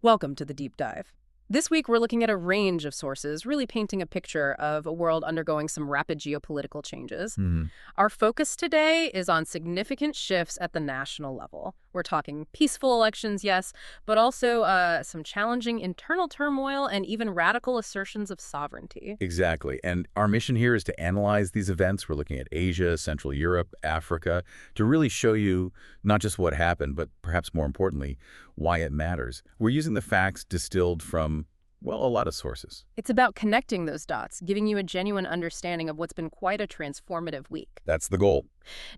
Welcome to the deep dive. This week, we're looking at a range of sources, really painting a picture of a world undergoing some rapid geopolitical changes. Hmm. Our focus today is on significant shifts at the national level. We're talking peaceful elections, yes, but also some challenging internal turmoil and even radical assertions of sovereignty. Exactly. And our mission here is to analyze these events. We're looking at Asia, Central Europe, Africa, to really show you not just what happened, but perhaps more importantly, why it matters. We're using the facts distilled from, well, a lot of sources. It's about connecting those dots, giving you a genuine understanding of what's been quite a transformative week. That's the goal.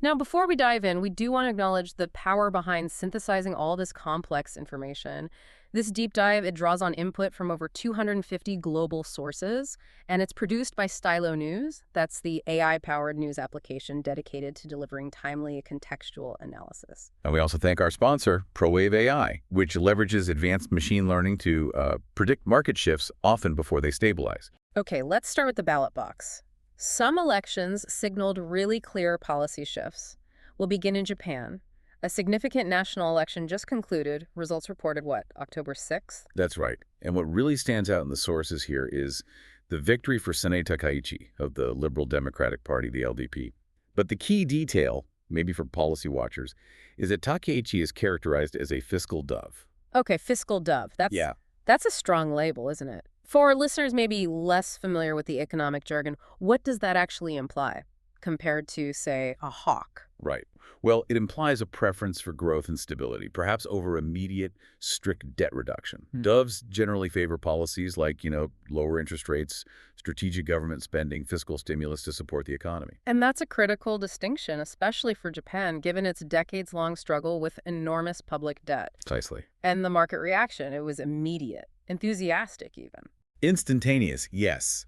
Now, before we dive in, we do want to acknowledge the power behind synthesizing all this complex information. This deep dive, it draws on input from over 250 global sources, and it's produced by Stylo News. That's the AI-powered news application dedicated to delivering timely, contextual analysis. And we also thank our sponsor, ProWave AI, which leverages advanced machine learning to predict market shifts often before they stabilize. Okay, let's start with the ballot box. Some elections signaled really clear policy shifts. We'll begin in Japan. A significant national election just concluded. Results reported, what, October 6th? That's right. And what really stands out in the sources here is the victory for Sanae Takaichi of the Liberal Democratic Party, the LDP. But the key detail, maybe for policy watchers, is that Takaichi is characterized as a fiscal dove. Okay, fiscal dove. That's a strong label, isn't it? For listeners maybe less familiar with the economic jargon, what does that actually imply compared to, say, a hawk? Right. Well, it implies a preference for growth and stability, perhaps over immediate, strict debt reduction. Doves generally favor policies like, lower interest rates, strategic government spending, fiscal stimulus to support the economy. And that's a critical distinction, especially for Japan, given its decades-long struggle with enormous public debt. Precisely. And the market reaction, it was immediate, enthusiastic even. Instantaneous, yes.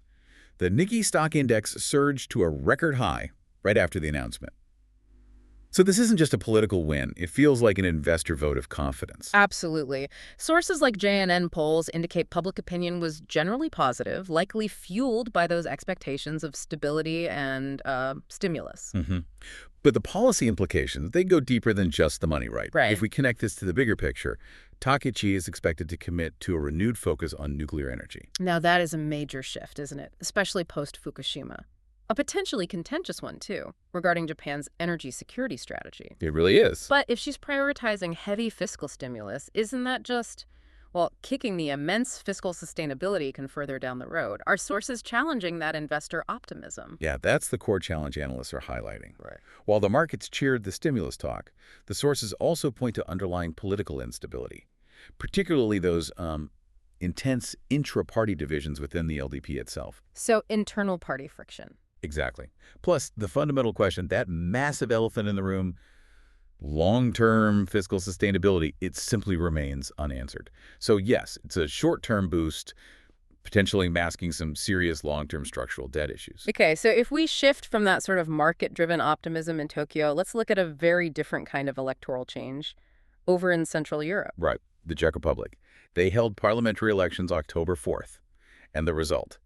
The Nikkei stock index surged to a record high right after the announcement. So this isn't just a political win. It feels like an investor vote of confidence. Absolutely. Sources like JNN polls indicate public opinion was generally positive, likely fueled by those expectations of stability and stimulus. But the policy implications, they go deeper than just the money, right? Right. If we connect this to the bigger picture, Takaichi is expected to commit to a renewed focus on nuclear energy. Now that is a major shift, isn't it? Especially post-Fukushima. A potentially contentious one, too, regarding Japan's energy security strategy. It really is. But if she's prioritizing heavy fiscal stimulus, isn't that just, well, kicking the immense fiscal sustainability can further down the road? Are sources challenging that investor optimism? Yeah, that's the core challenge analysts are highlighting. Right. While the markets cheered the stimulus talk, the sources also point to underlying political instability, particularly those intense intra-party divisions within the LDP itself. So internal party friction. Exactly. Plus, the fundamental question, that massive elephant in the room, long-term fiscal sustainability, it simply remains unanswered. So yes, it's a short-term boost, potentially masking some serious long-term structural debt issues. Okay, so if we shift from that sort of market-driven optimism in Tokyo, let's look at a very different kind of electoral change over in Central Europe. Right. The Czech Republic. They held parliamentary elections October 4th. And the result?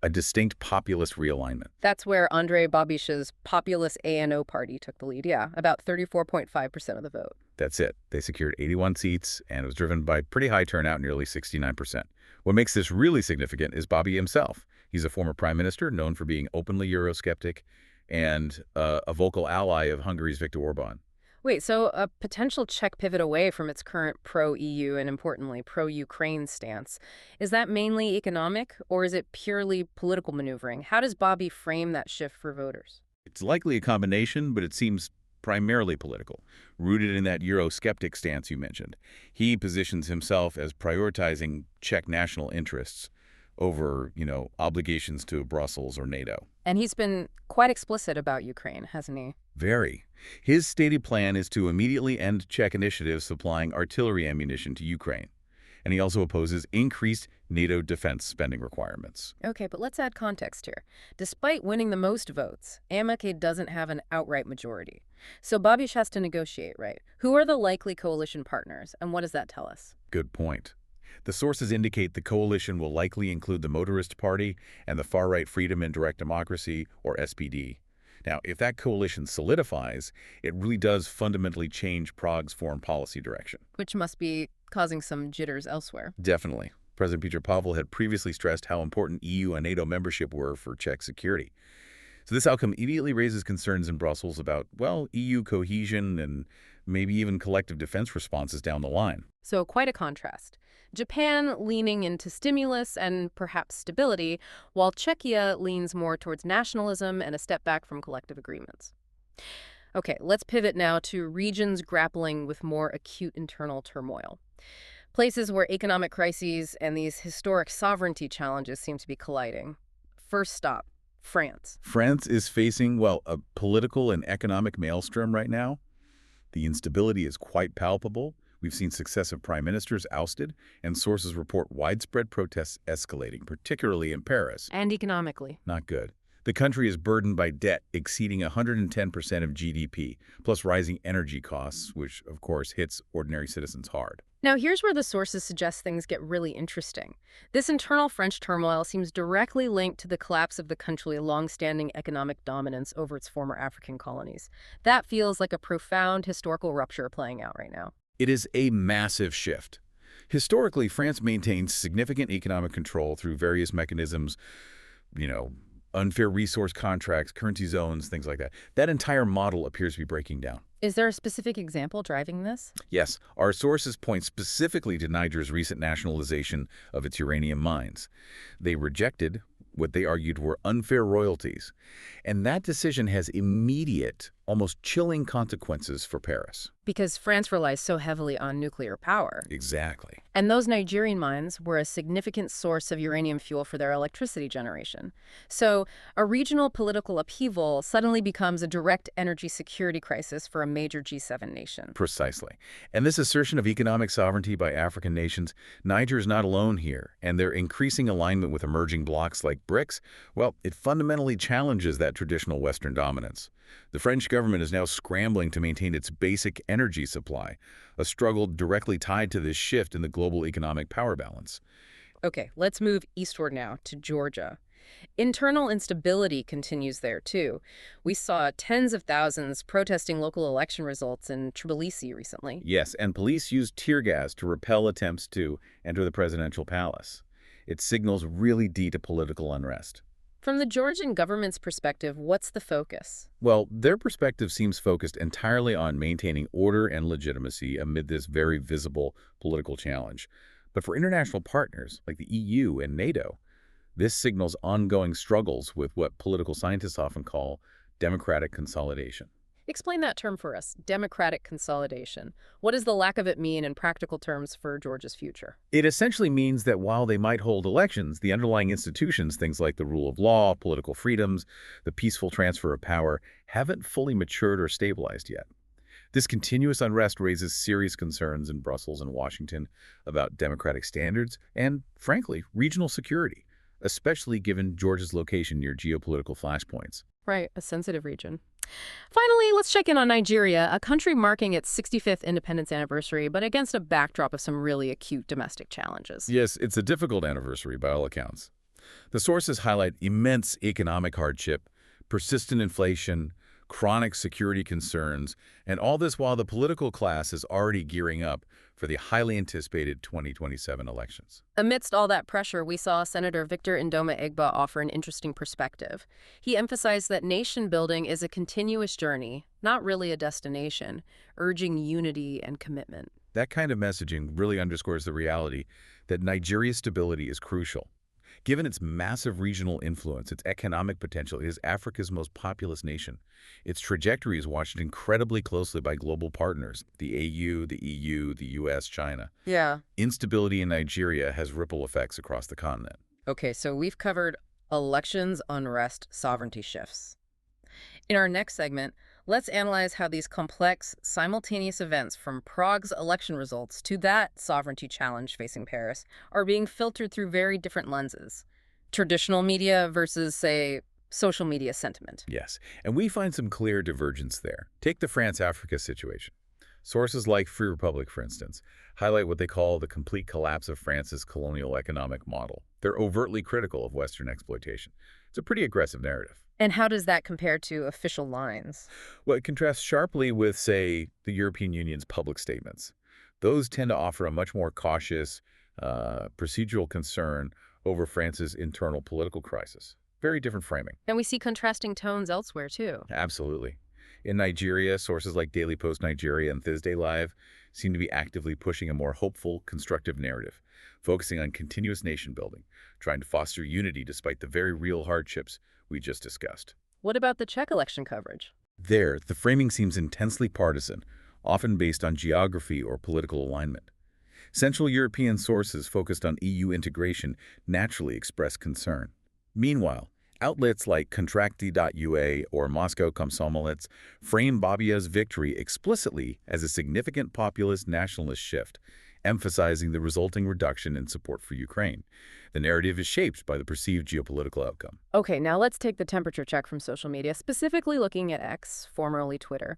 A distinct populist realignment. That's where Andrej Babiš's populist ANO party took the lead, yeah, about 34.5% of the vote. That's it. They secured 81 seats, and it was driven by pretty high turnout, nearly 69%. What makes this really significant is Babi himself. He's a former prime minister known for being openly Eurosceptic and a vocal ally of Hungary's Viktor Orban. Wait, so a potential Czech pivot away from its current pro-EU and, importantly, pro-Ukraine stance, is that mainly economic, or is it purely political maneuvering? How does Bobby frame that shift for voters? It's likely a combination, but it seems primarily political, rooted in that Eurosceptic stance you mentioned. He positions himself as prioritizing Czech national interests over, obligations to Brussels or NATO. And he's been quite explicit about Ukraine, hasn't he? Very. His stated plan is to immediately end Czech initiatives supplying artillery ammunition to Ukraine. And he also opposes increased NATO defense spending requirements. Okay, but let's add context here. Despite winning the most votes, AMK doesn't have an outright majority. So Babiš has to negotiate, right? Who are the likely coalition partners, and what does that tell us? Good point. The sources indicate the coalition will likely include the Motorist Party and the far-right Freedom and Direct Democracy, or SPD. Now, if that coalition solidifies, it really does fundamentally change Prague's foreign policy direction. Which must be causing some jitters elsewhere. Definitely. President Peter Pavel had previously stressed how important EU and NATO membership were for Czech security. So this outcome immediately raises concerns in Brussels about, well, EU cohesion and maybe even collective defense responses down the line. So quite a contrast. Japan leaning into stimulus and perhaps stability, while Czechia leans more towards nationalism and a step back from collective agreements. Okay, let's pivot now to regions grappling with more acute internal turmoil. Places where economic crises and these historic sovereignty challenges seem to be colliding. First stop, France. France is facing, well, a political and economic maelstrom right now. The instability is quite palpable. We've seen successive prime ministers ousted, and sources report widespread protests escalating, particularly in Paris. And economically. Not good. The country is burdened by debt exceeding 110% of GDP, plus rising energy costs, which, of course, hits ordinary citizens hard. Now, here's where the sources suggest things get really interesting. This internal French turmoil seems directly linked to the collapse of the country's long-standing economic dominance over its former African colonies. That feels like a profound historical rupture playing out right now. It is a massive shift. Historically, France maintained significant economic control through various mechanisms, unfair resource contracts, currency zones, things like that. That entire model appears to be breaking down. Is there a specific example driving this? Yes, our sources point specifically to Niger's recent nationalization of its uranium mines. They rejected what they argued were unfair royalties, and that decision has immediate, almost chilling consequences for Paris. Because France relies so heavily on nuclear power. Exactly. And those Nigerian mines were a significant source of uranium fuel for their electricity generation. So a regional political upheaval suddenly becomes a direct energy security crisis for a major G7 nation. Precisely. And this assertion of economic sovereignty by African nations, Niger is not alone here, and their increasing alignment with emerging blocs like BRICS, well, it fundamentally challenges that traditional Western dominance. The French government is now scrambling to maintain its basic energy supply, a struggle directly tied to this shift in the global economic power balance. Okay, let's move eastward now to Georgia. Internal instability continues there, too. We saw tens of thousands protesting local election results in Tbilisi recently. Yes, and police used tear gas to repel attempts to enter the presidential palace. It signals really deep political unrest. From the Georgian government's perspective, what's the focus? Well, their perspective seems focused entirely on maintaining order and legitimacy amid this very visible political challenge. But for international partners like the EU and NATO, this signals ongoing struggles with what political scientists often call democratic consolidation. Explain that term for us, democratic consolidation. What does the lack of it mean in practical terms for Georgia's future? It essentially means that while they might hold elections, the underlying institutions, things like the rule of law, political freedoms, the peaceful transfer of power, haven't fully matured or stabilized yet. This continuous unrest raises serious concerns in Brussels and Washington about democratic standards and, frankly, regional security, especially given Georgia's location near geopolitical flashpoints. Right, a sensitive region. Finally, let's check in on Nigeria, a country marking its 65th independence anniversary, but against a backdrop of some really acute domestic challenges. Yes, it's a difficult anniversary by all accounts. The sources highlight immense economic hardship, persistent inflation, chronic security concerns, and all this while the political class is already gearing up for the highly anticipated 2027 elections. Amidst all that pressure, we saw Senator Victor Ndoma Egba offer an interesting perspective. He emphasized that nation building is a continuous journey, not really a destination, urging unity and commitment. That kind of messaging really underscores the reality that Nigeria's stability is crucial. Given its massive regional influence, its economic potential, it is Africa's most populous nation. Its trajectory is watched incredibly closely by global partners, the AU, the EU, the US, China. Yeah. Instability in Nigeria has ripple effects across the continent. Okay, so we've covered elections, unrest, sovereignty shifts. In our next segment, let's analyze how these complex, simultaneous events from Prague's election results to that sovereignty challenge facing Paris are being filtered through very different lenses. Traditional media versus, say, social media sentiment. Yes, and we find some clear divergence there. Take the France-Africa situation. Sources like Free Republic, for instance, highlight what they call the complete collapse of France's colonial economic model. They're overtly critical of Western exploitation. It's a pretty aggressive narrative. And how does that compare to official lines? Well, it contrasts sharply with, say, the European Union's public statements. Those tend to offer a much more cautious, procedural concern over France's internal political crisis. Very different framing. And we see contrasting tones elsewhere, too. Absolutely. In Nigeria, sources like Daily Post Nigeria and Thursday Live seem to be actively pushing a more hopeful, constructive narrative, focusing on continuous nation building, trying to foster unity despite the very real hardships we just discussed. What about the Czech election coverage? There, the framing seems intensely partisan, often based on geography or political alignment. Central European sources focused on EU integration naturally express concern. Meanwhile, outlets like Kontrakty.ua or Moscow Komsomolets frame Babia's victory explicitly as a significant populist nationalist shift, emphasizing the resulting reduction in support for Ukraine. The narrative is shaped by the perceived geopolitical outcome. Okay, now let's take the temperature check from social media, specifically looking at X, formerly Twitter.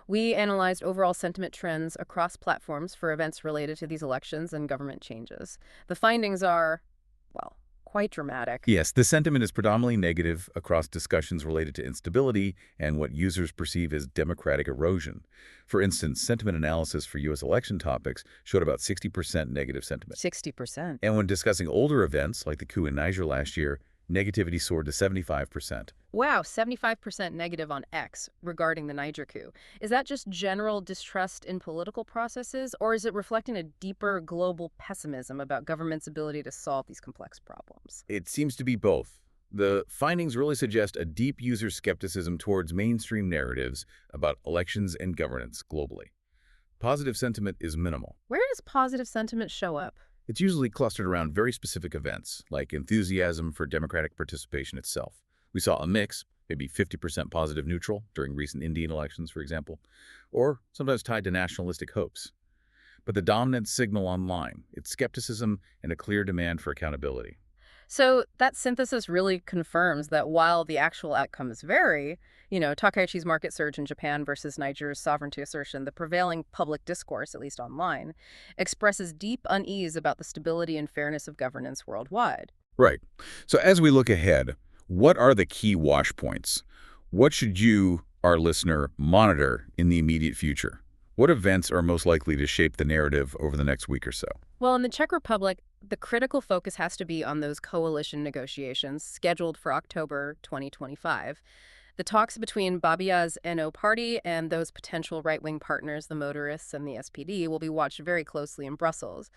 We analyzed overall sentiment trends across platforms for events related to these elections and government changes. The findings are, well, quite dramatic. Yes, the sentiment is predominantly negative across discussions related to instability and what users perceive as democratic erosion. For instance, sentiment analysis for U.S. election topics showed about 60% negative sentiment. 60%. And when discussing older events, like the coup in Niger last year, negativity soared to 75%. Wow, 75% negative on X regarding the Niger coup. Is that just general distrust in political processes, or is it reflecting a deeper global pessimism about government's ability to solve these complex problems? It seems to be both. The findings really suggest a deep user skepticism towards mainstream narratives about elections and governance globally. Positive sentiment is minimal. Where does positive sentiment show up? It's usually clustered around very specific events, like enthusiasm for democratic participation itself. We saw a mix, maybe 50% positive neutral during recent Indian elections, for example, or sometimes tied to nationalistic hopes. But the dominant signal online, it's skepticism and a clear demand for accountability. So that synthesis really confirms that while the actual outcomes vary, Takaichi's market surge in Japan versus Niger's sovereignty assertion, the prevailing public discourse, at least online, expresses deep unease about the stability and fairness of governance worldwide. Right. So as we look ahead, what are the key wash points? What should you, our listener, monitor in the immediate future? What events are most likely to shape the narrative over the next week or so? Well, in the Czech Republic, the critical focus has to be on those coalition negotiations scheduled for October 2025. The talks between Babia's NO party and those potential right-wing partners, the motorists and the SPD, will be watched very closely in Brussels.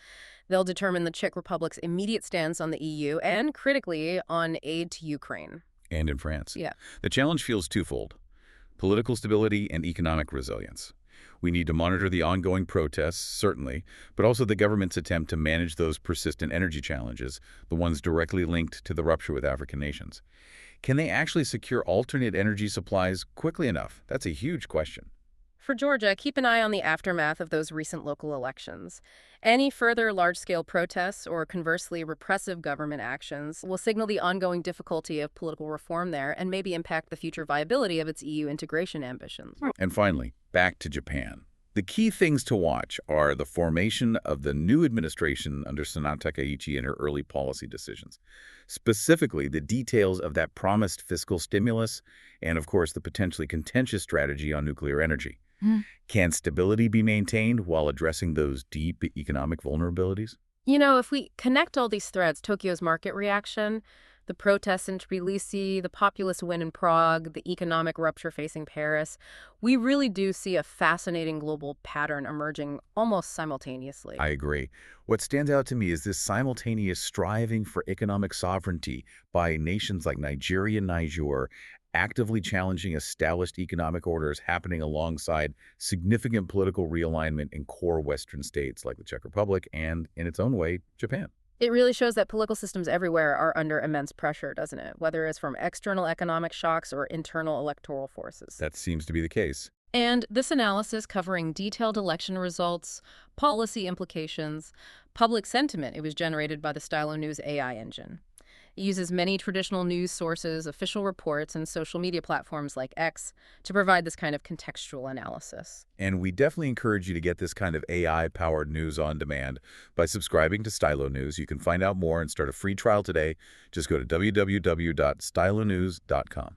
They'll determine the Czech Republic's immediate stance on the EU and, critically, on aid to Ukraine. And in France. Yeah. The challenge feels twofold: political stability and economic resilience. We need to monitor the ongoing protests, certainly, but also the government's attempt to manage those persistent energy challenges, the ones directly linked to the rupture with African nations. Can they actually secure alternate energy supplies quickly enough? That's a huge question. For Georgia, keep an eye on the aftermath of those recent local elections. Any further large-scale protests or, conversely, repressive government actions will signal the ongoing difficulty of political reform there and maybe impact the future viability of its EU integration ambitions. And finally, back to Japan. The key things to watch are the formation of the new administration under Sanaa Takaichi and her early policy decisions, specifically the details of that promised fiscal stimulus and, of course, the potentially contentious strategy on nuclear energy. Can stability be maintained while addressing those deep economic vulnerabilities? If we connect all these threads, Tokyo's market reaction, the protests in Tbilisi, the populist win in Prague, the economic rupture facing Paris, we really do see a fascinating global pattern emerging almost simultaneously. I agree. What stands out to me is this simultaneous striving for economic sovereignty by nations like Nigeria and Niger, actively challenging established economic orders happening alongside significant political realignment in core Western states like the Czech Republic and, in its own way, Japan. It really shows that political systems everywhere are under immense pressure, doesn't it? Whether it's from external economic shocks or internal electoral forces. That seems to be the case. And this analysis covering detailed election results, policy implications, public sentiment, it was generated by the Stylo News AI engine. It uses many traditional news sources, official reports, and social media platforms like X to provide this kind of contextual analysis. And we definitely encourage you to get this kind of AI-powered news on demand by subscribing to Stylo News. You can find out more and start a free trial today. Just go to www.stylonews.com.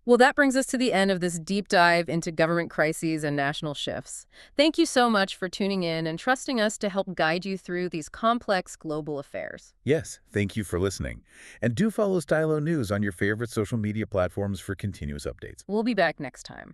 Well, that brings us to the end of this deep dive into government crises and national shifts. Thank you so much for tuning in and trusting us to help guide you through these complex global affairs. Yes, thank you for listening. And do follow Stylo News on your favorite social media platforms for continuous updates. We'll be back next time.